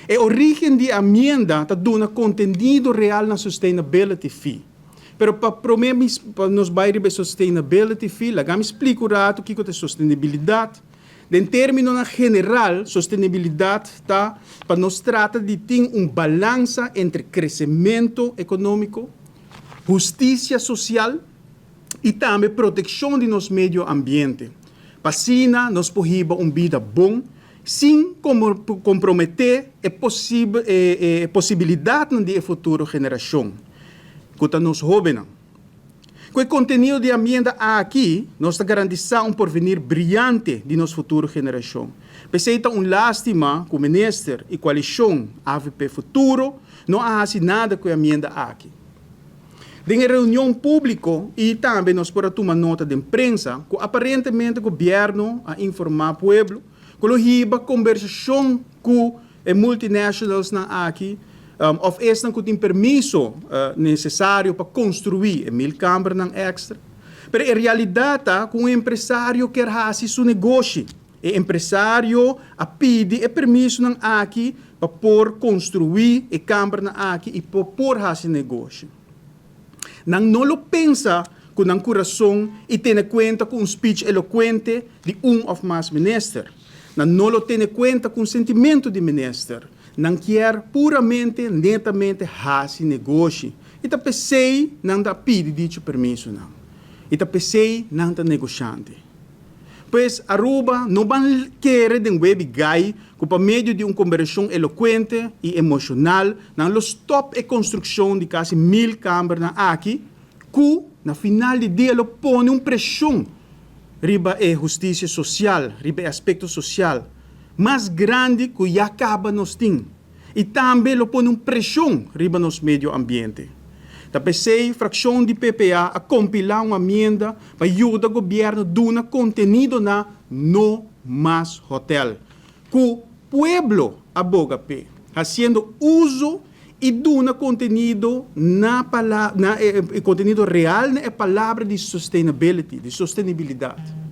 A origem da emenda está dando conteúdo real na sustainability fee. Pero para prometer nos bairros de sustainability fee, lá me explico o que é sustentabilidade. Em termos general, sustentabilidade está para nos trata de ter balança entre crescimento econômico, justiça social e também proteção de nosso meio ambiente. Para assim, nos proíba vida bom, sem comprometer a possibilidade de futura geração. Quanto a nós jovens, com o conteúdo de emenda aqui, nós garantizamos porvenir brilhante de nossa futura geração. Precisa lástima que o ministro e coalição AVP Futuro não fazem nada com a emenda aqui. Em reunião pública, e também nós podemos tomar nota de imprensa, que aparentemente o governo a informar o povo, que o conversação com multinacionals aqui, oferecem que tem permisso necessário para construir 1000 câmaras extra. Mas em realidade, o empresário quer fazer seu negócio. O empresário pede permisso aqui para por construir a câmara aqui e para por fazer negócio. Não lo pensa com o coração e tem em conta com speech eloquente de ou mais ministros. Não lo tem em conta com o sentimento do ministro. Não quer puramente, netamente, fazer negócio. E tá pensei, não dá pede dicho permisso, não. E tá pensei, não dá negociante. Pois Aruba não vai querer de web guy que por meio de uma conversão eloquente e emocional, não lo stop a construção de quase 1000 câmaras aqui, que na final de dia lo põe uma pressão riba a justiça social, riba a aspecto social, mais grande que já acaba nos tem. E também lo põe uma pressão riba nos meio ambiente. Da PC, fração de PPA, a compilar uma emenda para ajudar o governo a dar conteúdo na No Mais Hotel. Que o pueblo aboga pe, fazendo uso e dar conteúdo conteúdo real na palavra de sustainability, de sustentabilidade.